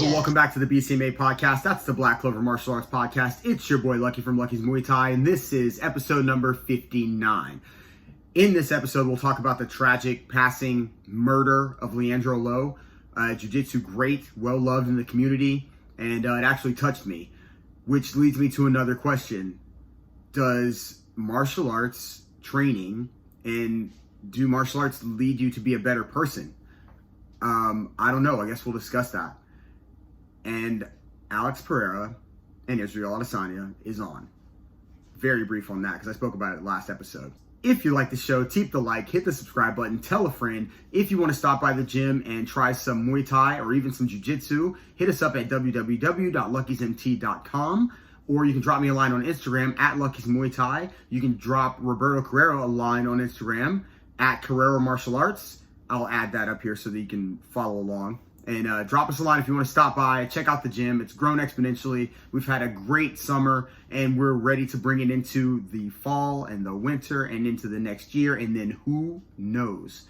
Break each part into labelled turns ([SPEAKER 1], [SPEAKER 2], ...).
[SPEAKER 1] people, welcome back to the BCMA podcast. That's the Black Clover Martial Arts podcast. It's your boy Lucky from Lucky's Muay Thai, and this is episode number 59. In this episode, we'll talk about the tragic passing murder of Leandro Lo, jiu-jitsu great, well-loved in the community, and it actually touched me, which leads me to another question. Does martial arts training and do martial arts lead you to be a better person? I don't know. I guess we'll discuss that. And Alex Pereira and Israel Adesanya is on. Very brief on that because I spoke about it last episode. If you like the show, keep the like, hit the subscribe button, tell a friend. If you want to stop by the gym and try some Muay Thai or even some Jiu-Jitsu, hit us up at www.luckysmt.com, or you can drop me a line on Instagram at Lucky's Muay Thai. You can drop Roberto Carrero a line on Instagram at Carrero Martial Arts. I'll add that up here so that you can follow along. And drop us a line if you want to stop by. Check out the gym. It's grown exponentially. We've had a great summer, and we're ready to bring it into the fall and the winter and into the next year. And then who knows?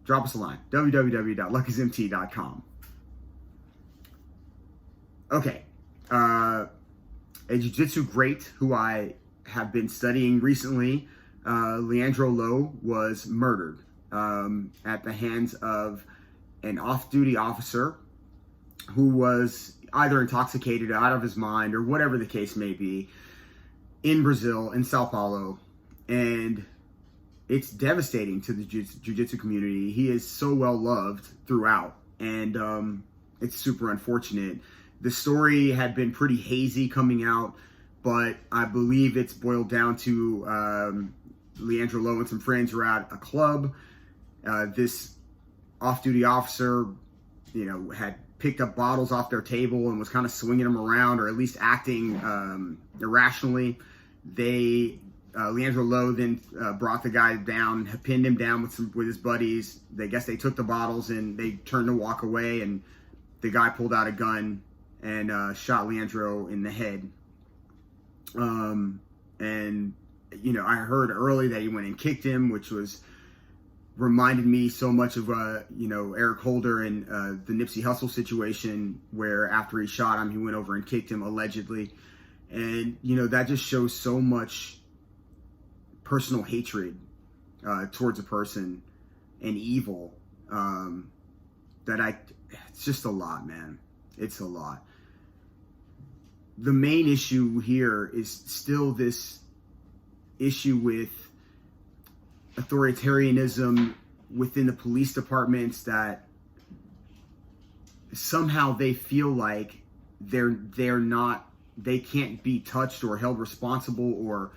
[SPEAKER 1] Drop us a line. www.luckysmt.com. Okay. A jiu-jitsu great who I have been studying recently, Leandro Lo, was murdered at the hands of an off-duty officer who was either intoxicated, out of his mind, or whatever the case may be, in Brazil, in Sao Paulo. And it's devastating to the jiu-jitsu community. He is so well-loved throughout, and it's super unfortunate. The story had been pretty hazy coming out, but I believe it's boiled down to Leandro Lo and some friends were at a club. This off-duty officer, had picked up bottles off their table and was kind of swinging them around, or at least acting irrationally. Leandro Lo then brought the guy down, pinned him down with his buddies. They took the bottles and they turned to walk away, and the guy pulled out a gun and shot Leandro in the head. And I heard early that he went and kicked him, which reminded me so much of Eric Holder and the Nipsey Hussle situation, where after he shot him, he went over and kicked him allegedly. And that just shows so much personal hatred towards a person and evil it's just a lot, man. It's a lot. The main issue here is still this issue with authoritarianism within the police departments, that somehow they feel like they can't be touched or held responsible, or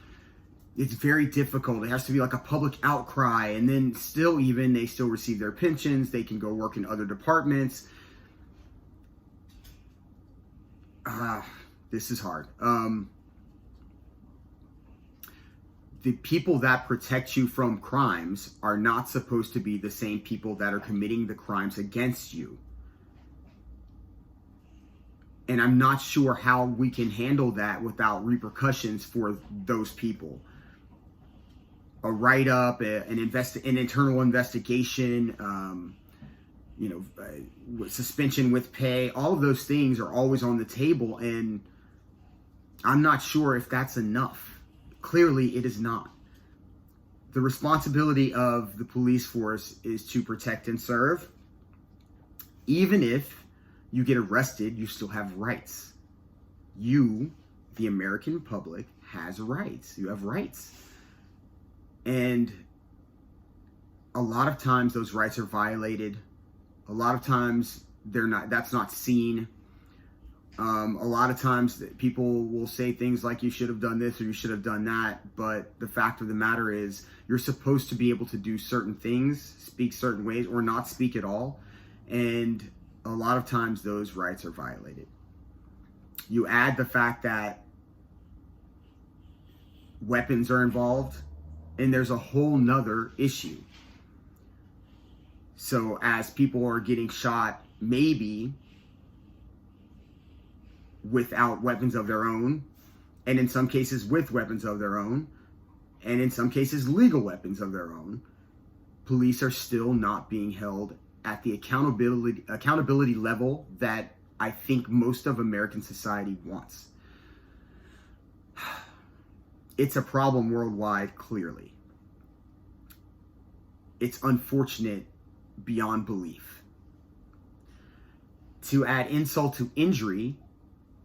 [SPEAKER 1] it's very difficult. It has to be like a public outcry, and then they still receive their pensions. They can go work in other departments. This is hard. The people that protect you from crimes are not supposed to be the same people that are committing the crimes against you. And I'm not sure how we can handle that without repercussions for those people. A write-up, an internal investigation, suspension with pay, all of those things are always on the table, and I'm not sure if that's enough. Clearly, it is not. The responsibility of the police force is to protect and serve. Even if you get arrested, you still have rights. You, the American public, has rights. You have rights. And a lot of times those rights are violated. A lot of times that's not seen. A lot of times people will say things like, you should have done this or you should have done that. But the fact of the matter is, you're supposed to be able to do certain things, speak certain ways, or not speak at all. And a lot of times those rights are violated. You add the fact that weapons are involved, and there's a whole nother issue. So as people are getting shot, maybe without weapons of their own, and in some cases with weapons of their own, and in some cases legal weapons of their own, police are still not being held at the accountability level that I think most of American society wants. It's a problem worldwide, clearly. It's unfortunate beyond belief. To add insult to injury,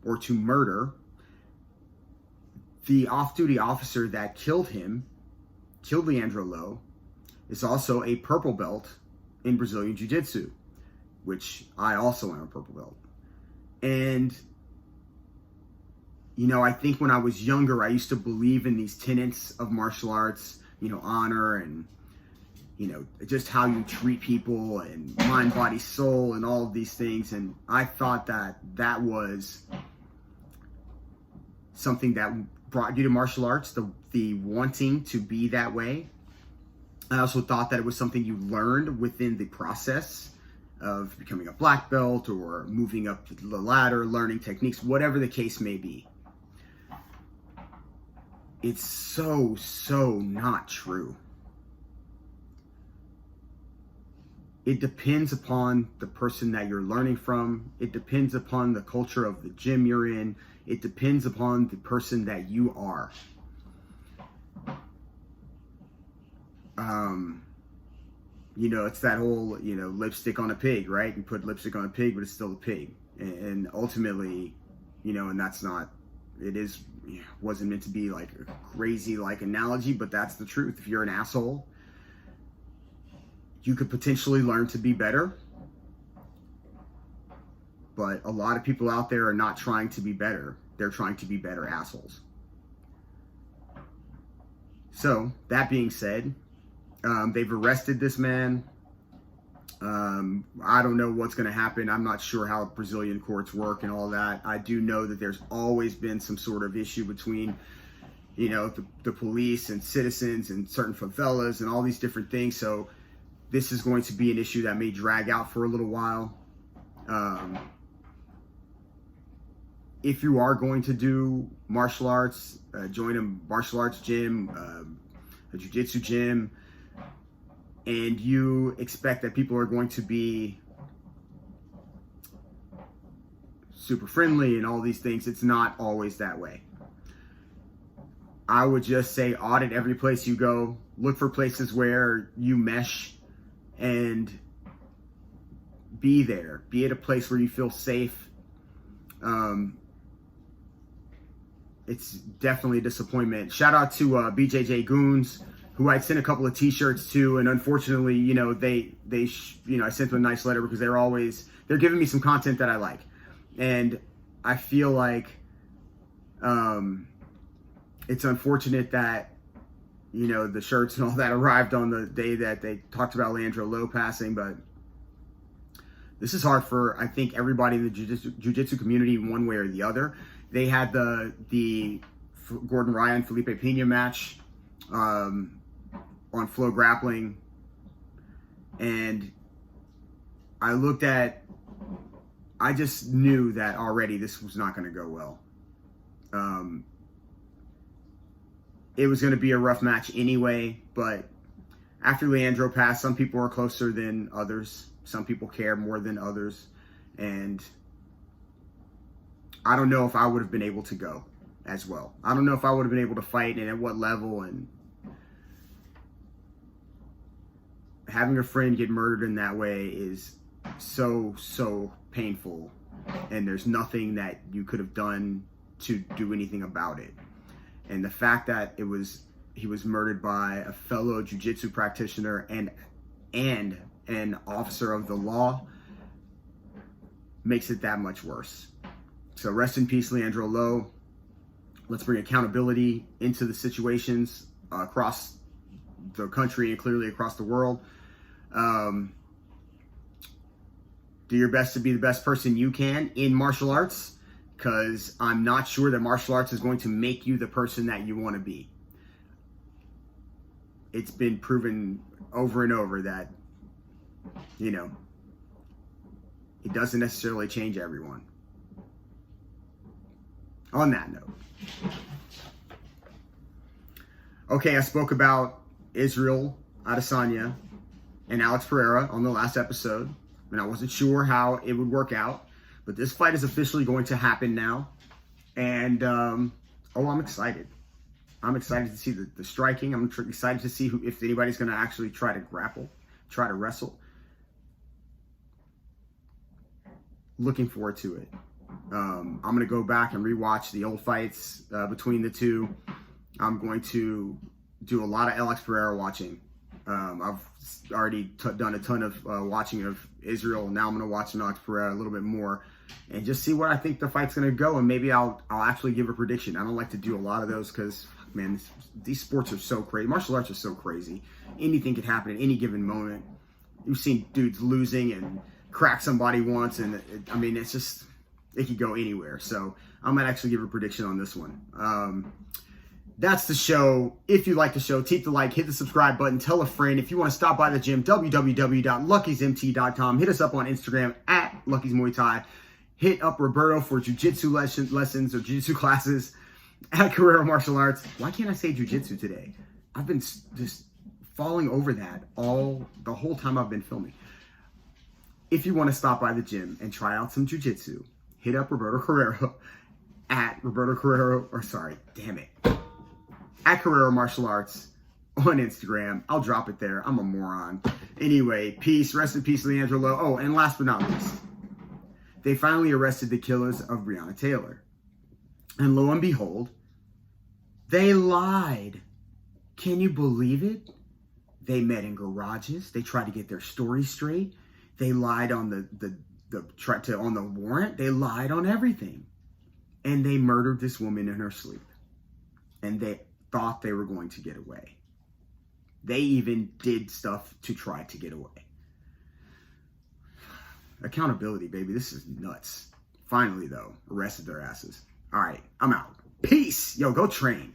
[SPEAKER 1] or to murder, the off-duty officer that killed Leandro Lo, is also a purple belt in Brazilian Jiu-Jitsu, which I also am a purple belt. And, you know, I think when I was younger, I used to believe in these tenets of martial arts, you know, honor and, you know, just how you treat people and mind, body, soul and all of these things. And I thought that that was something that brought you to martial arts, the wanting to be that way. I also thought that it was something you learned within the process of becoming a black belt or moving up the ladder, learning techniques, whatever the case may be. It's so not true. It depends upon the person that you're learning from. It depends upon the culture of the gym you're in. It depends upon the person that you are. You know, it's that whole, you know, lipstick on a pig, right? You put lipstick on a pig, but it's still a pig. And ultimately, you know, and that's not, wasn't meant to be like a crazy like analogy, but that's the truth. If you're an asshole, you could potentially learn to be better. But a lot of people out there are not trying to be better. They're trying to be better assholes. So, that being said, they've arrested this man. I don't know what's going to happen. I'm not sure how Brazilian courts work and all that. I do know that there's always been some sort of issue between, you know, the police and citizens and certain favelas and all these different things. So this is going to be an issue that may drag out for a little while. If you are going to do martial arts, join a martial arts gym, a jiu-jitsu gym, and you expect that people are going to be super friendly and all these things, it's not always that way. I would just say audit every place you go. Look for places where you mesh and be there. Be at a place where you feel safe. It's definitely a disappointment. Shout out to BJJ Goons, who I'd sent a couple of t-shirts to, and unfortunately, you know, I sent them a nice letter because they're giving me some content that I like. And I feel like it's unfortunate that, you know, the shirts and all that arrived on the day that they talked about Leandro Lo passing, but this is hard for, I think, everybody in the jiu-jitsu community one way or the other. They had the Gordon Ryan Felipe Pena match on Flow Grappling, and I just knew that already this was not going to go well. It was going to be a rough match anyway, but after Leandro passed, some people are closer than others. Some people care more than others, and I don't know if I would have been able to go as well. I don't know if I would have been able to fight and at what level, and having a friend get murdered in that way is so painful, and there's nothing that you could have done to do anything about it. And the fact that he was murdered by a fellow jiu-jitsu practitioner and an officer of the law makes it that much worse. So rest in peace, Leandro Lo. Let's bring accountability into the situations across the country and clearly across the world. Do your best to be the best person you can in martial arts, because I'm not sure that martial arts is going to make you the person that you want to be. It's been proven over and over that, you know, it doesn't necessarily change everyone. On that note. Okay, I spoke about Israel Adesanya and Alex Pereira on the last episode, and I wasn't sure how it would work out, but this fight is officially going to happen now, and I'm excited. I'm excited to see the striking. I'm excited to see if anybody's going to actually try to grapple, try to wrestle. Looking forward to it. I'm going to go back and rewatch the old fights between the two. I'm going to do a lot of Alex Pereira watching. I've already done a ton of watching of Israel. Now I'm going to watch Alex Pereira a little bit more and just see where I think the fight's going to go. And maybe I'll actually give a prediction. I don't like to do a lot of those because, man, these sports are so crazy. Martial arts are so crazy. Anything could happen at any given moment. You've seen dudes losing and crack somebody once, and it's just, it could go anywhere. So I might actually give a prediction on this one. That's the show. If you like the show, keep the like, hit the subscribe button, tell a friend. If you want to stop by the gym, www.luckysmt.com. Hit us up on Instagram at Lucky's Muay Thai. Hit up Roberto for jiu-jitsu lessons or jiu-jitsu classes at Carrera Martial Arts. Why can't I say jiu-jitsu today? I've been just falling over that the whole time I've been filming. If you want to stop by the gym and try out some jiu-jitsu, hit up Roberto Carrero at at Carrera Martial Arts on Instagram. I'll drop it there. I'm a moron. Anyway, peace. Rest in peace, Leandro Lo. Oh, and last but not least, they finally arrested the killers of Breonna Taylor. And lo and behold, they lied. Can you believe it? They met in garages. They tried to get their story straight. They lied on on the warrant. They lied on everything. And they murdered this woman in her sleep. And they thought they were going to get away. They even did stuff to try to get away. Accountability, baby. This is nuts. Finally, though, arrested their asses. All right, I'm out. Peace. Yo, go train.